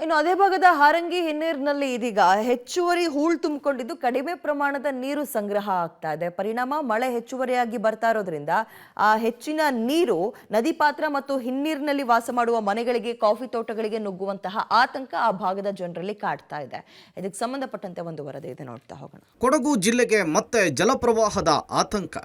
ಇನ್ನು ಅದೇ ಭಾಗದ ಹಾರಂಗಿ ಹಿನ್ನೀರಿನಲ್ಲಿ ಇದೀಗ ಹೆಚ್ಚುವರಿ ಹೂಳು ತುಂಬಿಕೊಂಡಿದ್ದು ಕಡಿಮೆ ಪ್ರಮಾಣದ ನೀರು ಸಂಗ್ರಹ ಆಗ್ತಾ ಇದೆ. ಪರಿಣಾಮ ಮಳೆ ಹೆಚ್ಚುವರಿಯಾಗಿ ಬರ್ತಾ ಇರೋದ್ರಿಂದ ಆ ಹೆಚ್ಚಿನ ನೀರು ನದಿ ಪಾತ್ರ ಮತ್ತು ಹಿನ್ನೀರಿನಲ್ಲಿ ವಾಸ ಮಾಡುವ ಮನೆಗಳಿಗೆ, ಕಾಫಿ ತೋಟಗಳಿಗೆ ನುಗ್ಗುವಂತಹ ಆತಂಕ ಆ ಭಾಗದ ಜನರಲ್ಲಿ ಕಾಡ್ತಾ ಇದೆ. ಇದಕ್ಕೆ ಸಂಬಂಧಪಟ್ಟಂತೆ ಒಂದು ವರದಿ ಇದೆ, ನೋಡ್ತಾ ಹೋಗೋಣ. ಕೊಡಗು ಜಿಲ್ಲೆಗೆ ಮತ್ತೆ ಜಲಪ್ರವಾಹದ ಆತಂಕ.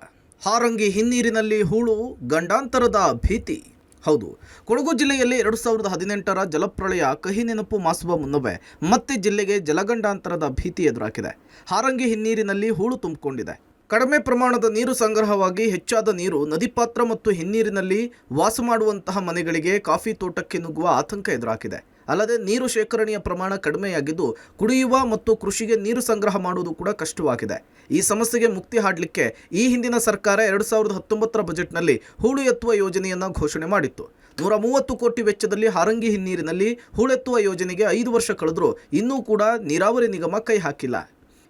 ಹಾರಂಗಿ ಹಿನ್ನೀರಿನಲ್ಲಿ ಹೂಳು, ಗಂಡಾಂತರದ ಭೀತಿ. ಹೌದು, ಕೊಡಗು ಜಿಲ್ಲೆಯಲ್ಲಿ 2018ರ ಜಲಪ್ರಳಯ ಕಹಿ ನೆನಪು ಮಾಸುವ ಮುನ್ನವೇ ಮತ್ತೆ ಜಿಲ್ಲೆಗೆ ಜಲಗಂಡಾಂತರದ ಭೀತಿ ಎದುರಾಗಿದೆ. ಹಾರಂಗಿ ಹಿನ್ನೀರಿನಲ್ಲಿ ಹೂಳು ತುಂಬಿಕೊಂಡಿದೆ. ಕಡಿಮೆ ಪ್ರಮಾಣದ ನೀರು ಸಂಗ್ರಹವಾಗಿ ಹೆಚ್ಚಾದ ನೀರು ನದಿ ಪಾತ್ರ ಮತ್ತು ಹಿನ್ನೀರಿನಲ್ಲಿ ವಾಸ ಮಾಡುವಂತಹ ಮನೆಗಳಿಗೆ, ಕಾಫಿ ತೋಟಕ್ಕೆ ನುಗ್ಗುವ ಆತಂಕ ಎದುರಾಗಿದೆ. ಅಲ್ಲದೆ ನೀರು ಶೇಖರಣೆಯ ಪ್ರಮಾಣ ಕಡಿಮೆಯಾಗಿದ್ದು ಕುಡಿಯುವ ಮತ್ತು ಕೃಷಿಗೆ ನೀರು ಸಂಗ್ರಹ ಮಾಡುವುದು ಕೂಡ ಕಷ್ಟವಾಗಿದೆ. ಈ ಸಮಸ್ಯೆಗೆ ಮುಕ್ತಿ ಹಾಡಲಿಕ್ಕೆ ಈ ಹಿಂದಿನ ಸರ್ಕಾರ 2019ರ ಬಜೆಟ್ನಲ್ಲಿ ಹೂಳು ಎತ್ತುವ ಯೋಜನೆಯನ್ನು ಘೋಷಣೆ ಮಾಡಿತ್ತು. 130 ಕೋಟಿ ವೆಚ್ಚದಲ್ಲಿ ಹಾರಂಗಿ ಹಿನ್ನೀರಿನಲ್ಲಿ ಹೂಳೆತ್ತುವ ಯೋಜನೆಗೆ 5 ವರ್ಷ ಕಳೆದರೂ ಇನ್ನೂ ಕೂಡ ನೀರಾವರಿ ನಿಗಮ ಕೈ ಹಾಕಿಲ್ಲ.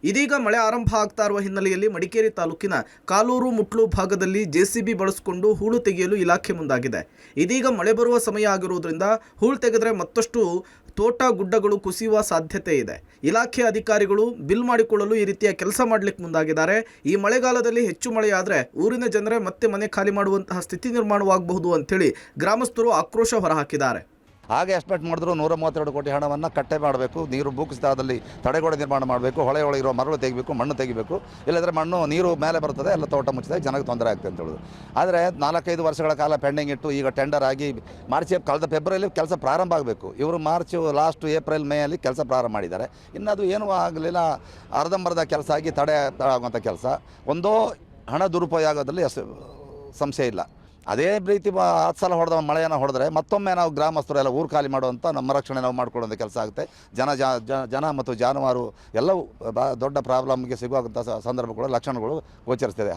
ಇದೀಗ ಮಳೆ ಆರಂಭ ಆಗ್ತಾ ಇರುವ ಹಿನ್ನೆಲೆಯಲ್ಲಿ ಮಡಿಕೇರಿ ತಾಲೂಕಿನ ಕಾಲೂರು ಮುಟ್ಲು ಭಾಗದಲ್ಲಿ ಜೆಸಿಬಿ ಬಳಸಿಕೊಂಡು ಹೂಳು ತೆಗೆಯಲು ಇಲಾಖೆ ಮುಂದಾಗಿದೆ. ಇದೀಗ ಮಳೆ ಬರುವ ಸಮಯ ಆಗಿರುವುದರಿಂದ ಹೂಳು ತೆಗೆದರೆ ಮತ್ತಷ್ಟು ತೋಟ ಗುಡ್ಡಗಳು ಕುಸಿಯುವ ಸಾಧ್ಯತೆ ಇದೆ. ಇಲಾಖೆ ಅಧಿಕಾರಿಗಳು ಬಿಲ್ ಮಾಡಿಕೊಳ್ಳಲು ಈ ರೀತಿಯ ಕೆಲಸ ಮಾಡಲಿಕ್ಕೆ ಮುಂದಾಗಿದ್ದಾರೆ. ಈ ಮಳೆಗಾಲದಲ್ಲಿ ಹೆಚ್ಚು ಮಳೆಯಾದರೆ ಊರಿನ ಜನರೇ ಮತ್ತೆ ಮನೆ ಖಾಲಿ ಮಾಡುವಂತಹ ಸ್ಥಿತಿ ನಿರ್ಮಾಣವಾಗಬಹುದು ಅಂತೇಳಿ ಗ್ರಾಮಸ್ಥರು ಆಕ್ರೋಶ ಹೊರಹಾಕಿದ್ದಾರೆ. ಹಾಗೆ ಎಸ್ಟಿಮೇಟ್ ಮಾಡಿದ್ರು 132 ಕೋಟಿ ಹಣವನ್ನು ಕಟ್ಟೆ ಮಾಡಬೇಕು, ನೀರು ಭೂಕುಸಿತದಲ್ಲಿ ತಡೆಗೋಡೆ ನಿರ್ಮಾಣ ಮಾಡಬೇಕು, ಹೊಳೆ ಇರೋ ಮರಳು ತೆಗಿಬೇಕು, ಮಣ್ಣು ತೆಗಿಬೇಕು. ಇಲ್ಲದ್ರೆ ಮಣ್ಣು ನೀರು ಮೇಲೆ ಬರ್ತದೆ, ಎಲ್ಲ ತೋಟ ಮುಚ್ಚಿದಾಗ ಜನಕ್ಕೆ ತೊಂದರೆ ಆಗ್ತದೆ ಅಂತ ಹೇಳೋದು. ಆದರೆ 4-5 ವರ್ಷಗಳ ಕಾಲ ಪೆಂಡಿಂಗ್ ಇಟ್ಟು ಈಗ ಟೆಂಡರ್ ಆಗಿ ಕಳೆದ ಫೆಬ್ರವರಿಯಲ್ಲಿ ಕೆಲಸ ಪ್ರಾರಂಭ ಆಗಬೇಕು. ಇವರು ಲಾಸ್ಟ್ ಏಪ್ರಿಲ್ ಮೇಯಲ್ಲಿ ಕೆಲಸ ಪ್ರಾರಂಭ ಮಾಡಿದ್ದಾರೆ. ಇನ್ನು ಅದು ಏನೂ ಆಗಲಿಲ್ಲ, ಅರ್ಧಂಬರ್ಧ ಕೆಲಸ ಆಗಿ ತಡೆ ಆಗುವಂಥ ಕೆಲಸ. ಒಂದೋ ಹಣ ದುರುಪಯೋಗ ಆಗೋದ್ರಲ್ಲಿ ಸಂಶಯ ಇಲ್ಲ. ಅದೇ ರೀತಿ 10 ಸಲ ಹೊಡೆದ ಮಳೆಯನ್ನು ಹೊಡೆದ್ರೆ ಮತ್ತೊಮ್ಮೆ ನಾವು ಗ್ರಾಮಸ್ಥರು ಎಲ್ಲ ಊರು ಖಾಲಿ ಮಾಡುವಂಥ, ನಮ್ಮ ರಕ್ಷಣೆ ನಾವು ಮಾಡಿಕೊಳ್ಳುವಂಥ ಕೆಲಸ ಆಗುತ್ತೆ. ಜನ ಮತ್ತು ಜಾನುವಾರು ಎಲ್ಲವೂ ದೊಡ್ಡ ಪ್ರಾಬ್ಲಮ್ಗೆ ಸಿಗುವಂಥ ಸಂದರ್ಭಗಳು, ಲಕ್ಷಣಗಳು ಗೋಚರಿಸ್ತಿದೆ.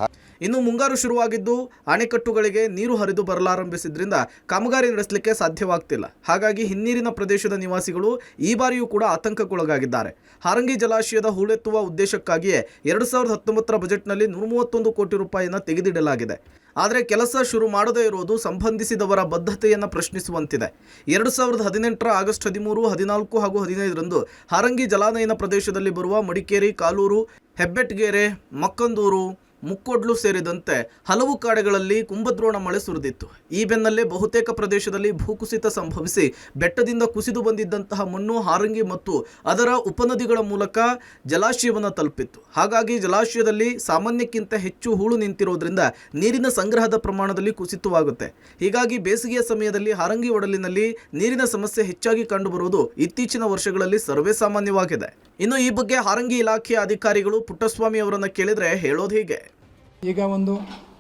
ಇನ್ನು ಮುಂಗಾರು ಶುರುವಾಗಿದ್ದು ಅಣೆಕಟ್ಟುಗಳಿಗೆ ನೀರು ಹರಿದು ಬರಲಾರಂಭಿಸಿದ್ರಿಂದ ಕಾಮಗಾರಿ ನಡೆಸಲಿಕ್ಕೆ ಸಾಧ್ಯವಾಗ್ತಿಲ್ಲ. ಹಾಗಾಗಿ ಹಿನ್ನೀರಿನ ಪ್ರದೇಶದ ನಿವಾಸಿಗಳು ಈ ಬಾರಿಯೂ ಕೂಡ ಆತಂಕಕ್ಕೊಳಗಾಗಿದ್ದಾರೆ. ಹಾರಂಗಿ ಜಲಾಶಯದ ಹೂಳೆತ್ತುವ ಉದ್ದೇಶಕ್ಕಾಗಿಯೇ 2019ರ ಬಜೆಟ್ನಲ್ಲಿ 131 ಕೋಟಿ ರೂಪಾಯಿಯನ್ನು ತೆಗೆದಿಡಲಾಗಿದೆ. ಆದರೆ ಕೆಲಸ ಶುರು ಮಾಡದೇ ಇರುವುದು ಸಂಬಂಧಿಸಿದವರ ಬದ್ಧತೆಯನ್ನು ಪ್ರಶ್ನಿಸುವಂತಿದೆ. 2018ರ ಆಗಸ್ಟ್ 13, 14 ಹಾಗೂ 15ರಂದು ಹಾರಂಗಿ ಜಲಾನಯನ ಪ್ರದೇಶದಲ್ಲಿ ಬರುವ ಮಡಿಕೇರಿ, ಕಾಲೂರು, ಹೆಬ್ಬೆಟ್ಗೆರೆ, ಮಕ್ಕಂದೂರು, ಮುಕ್ಕೊಡ್ಲು ಸೇರಿದಂತೆ ಹಲವು ಕಾಡುಗಳಲ್ಲಿ ಕುಂಭದ್ರೋಣ ಮಳೆ ಸುರಿದಿತ್ತು. ಈ ಬೆನ್ನಲ್ಲೇ ಬಹುತೇಕ ಪ್ರದೇಶದಲ್ಲಿ ಭೂಕುಸಿತ ಸಂಭವಿಸಿ ಬೆಟ್ಟದಿಂದ ಕುಸಿದು ಬಂದಿದ್ದಂತಹ ಮಣ್ಣು ಹಾರಂಗಿ ಮತ್ತು ಅದರ ಉಪನದಿಗಳ ಮೂಲಕ ಜಲಾಶಯವನ್ನು ತಲುಪಿತ್ತು. ಹಾಗಾಗಿ ಜಲಾಶಯದಲ್ಲಿ ಸಾಮಾನ್ಯಕ್ಕಿಂತ ಹೆಚ್ಚು ಹೂಳು ನಿಂತಿರೋದ್ರಿಂದ ನೀರಿನ ಸಂಗ್ರಹದ ಪ್ರಮಾಣದಲ್ಲಿ ಕುಸಿತವಾಗುತ್ತೆ. ಹೀಗಾಗಿ ಬೇಸಿಗೆಯ ಸಮಯದಲ್ಲಿ ಹಾರಂಗಿ ಒಡಲಿನಲ್ಲಿ ನೀರಿನ ಸಮಸ್ಯೆ ಹೆಚ್ಚಾಗಿ ಕಂಡುಬರುವುದು ಇತ್ತೀಚಿನ ವರ್ಷಗಳಲ್ಲಿ ಸರ್ವೇ ಸಾಮಾನ್ಯವಾಗಿದೆ. ಇನ್ನು ಈ ಬಗ್ಗೆ ಹಾರಂಗಿ ಇಲಾಖೆಯ ಅಧಿಕಾರಿಗಳು ಪುಟ್ಟಸ್ವಾಮಿ ಅವರನ್ನು ಕೇಳಿದರೆ ಹೇಳೋದು ಹೀಗೆ. ಈಗ ಒಂದು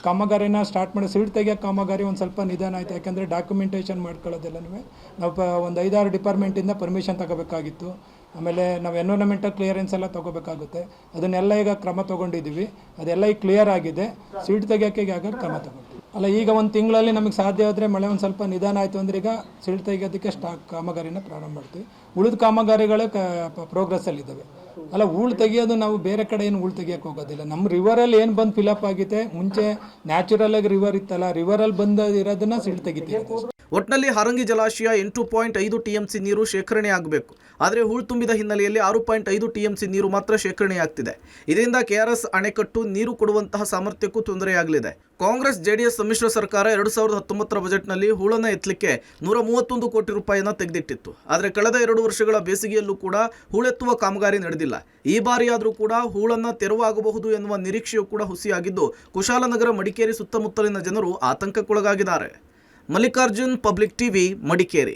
ಕಾಮಗಾರಿನ ಸ್ಟಾರ್ಟ್ ಮಾಡಿ ಸಿಲ್ಟ್ ತೆಗಿಯೋ ಕಾಮಗಾರಿ ಒಂದು ಸ್ವಲ್ಪ ನಿಧಾನ ಆಯಿತು. ಯಾಕೆಂದರೆ ಡಾಕ್ಯುಮೆಂಟೇಷನ್ ಮಾಡ್ಕೊಳ್ಳೋದೆಲ್ಲನೂ ನಾವು ಒಂದು 5-6 ಡಿಪಾರ್ಟ್ಮೆಂಟಿಂದ ಪರ್ಮಿಷನ್ ತಗೋಬೇಕಾಗಿತ್ತು. ಆಮೇಲೆ ನಾವು ಎನ್ವಿರಾನ್ಮೆಂಟಲ್ ಕ್ಲಿಯರೆನ್ಸ್ ಎಲ್ಲ ತೊಗೋಬೇಕಾಗುತ್ತೆ. ಅದನ್ನೆಲ್ಲ ಈಗ ಕ್ರಮ ತೊಗೊಂಡಿದ್ದೀವಿ. ಅದೆಲ್ಲ ಈಗ ಕ್ಲಿಯರ್ ಆಗಿದೆ. ಸಿಲ್ಟ್ ತೆಗಿಯೋಕ್ಕೆ ಈಗ ಕ್ರಮ ತೊಗೊಂಡಿದ್ದೀವಿ. ಅಲ್ಲ, ಈಗ ಒಂದು ತಿಂಗಳಲ್ಲಿ ನಮಗೆ ಸಾಧ್ಯ ಆದರೆ ಮಳೆ ಒಂದು ಸ್ವಲ್ಪ ನಿಧಾನ ಆಯಿತು ಅಂದರೆ ಈಗ ಸಿಲ್ಟ್ ತೆಗಿಯೋದಕ್ಕೆ ಕಾಮಗಾರಿನ ಪ್ರಾರಂಭ ಮಾಡ್ತೀವಿ. ಉಳಿದ ಕಾಮಗಾರಿಗಳೇ ಪ್ರೋಗ್ರೆಸ್ಸಲ್ಲಿದ್ದಾವೆ. ಅಲ್ಲ, ಹೂಳು ತೆಗಿಯೋದು ನಾವು ಬೇರೆ ಕಡೆ ಏನು ಹೂಳು ತೆಗಿಯೋಕ್ಕೆ ಹೋಗೋದಿಲ್ಲ. ನಮ್ಮ ರಿವರಲ್ಲಿ ಏನು ಬಂದು ಫಿಲಪ್ ಆಗಿದೆ, ಮುಂಚೆ ನ್ಯಾಚುರಲಾಗಿ ರಿವರ್ ಇತ್ತಲ್ಲ, ರಿವರಲ್ಲಿ ಬಂದು ಇರೋದನ್ನ ಸಿಲ್ಟ್ ತೆಗಿತೀವಿ. ಒಟ್ಟಿನಲ್ಲಿ ಹಾರಂಗಿ ಜಲಾಶಯ 8.5 TMC ನೀರು ಶೇಖರಣೆ ಆಗಬೇಕು. ಆದರೆ ಹೂಳು ತುಂಬಿದ ಹಿನ್ನೆಲೆಯಲ್ಲಿ 6.5 TMC ನೀರು ಮಾತ್ರ ಶೇಖರಣೆಯಾಗ್ತಿದೆ. ಇದರಿಂದ KRS ಅಣೆಕಟ್ಟು ನೀರು ಕೊಡುವಂತಹ ಸಾಮರ್ಥ್ಯಕ್ಕೂ ತೊಂದರೆಯಾಗಲಿದೆ. ಕಾಂಗ್ರೆಸ್ ಜೆಡಿಎಸ್ ಸಮ್ಮಿಶ್ರ ಸರ್ಕಾರ 2019ರ ಬಜೆಟ್ನಲ್ಲಿ ಹೂಳನ್ನು ಎತ್ತಲಿಕ್ಕೆ 131 ಕೋಟಿ ರೂಪಾಯಿಯನ್ನು ತೆಗೆದಿಟ್ಟಿತ್ತು. ಆದರೆ ಕಳೆದ 2 ವರ್ಷಗಳ ಬೇಸಿಗೆಯಲ್ಲೂ ಕೂಡ ಹೂಳೆತ್ತುವ ಕಾಮಗಾರಿ ನಡೆದಿಲ್ಲ. ಈ ಬಾರಿಯಾದರೂ ಕೂಡ ಹೂಳನ್ನು ತೆರವಾಗಬಹುದು ಎನ್ನುವ ನಿರೀಕ್ಷೆಯೂ ಕೂಡ ಹುಸಿಯಾಗಿದ್ದು ಕುಶಾಲನಗರ, ಮಡಿಕೇರಿ ಸುತ್ತಮುತ್ತಲಿನ ಜನರು ಆತಂಕಕ್ಕೊಳಗಾಗಿದ್ದಾರೆ. Mallikarjun, public TV, Madikeri.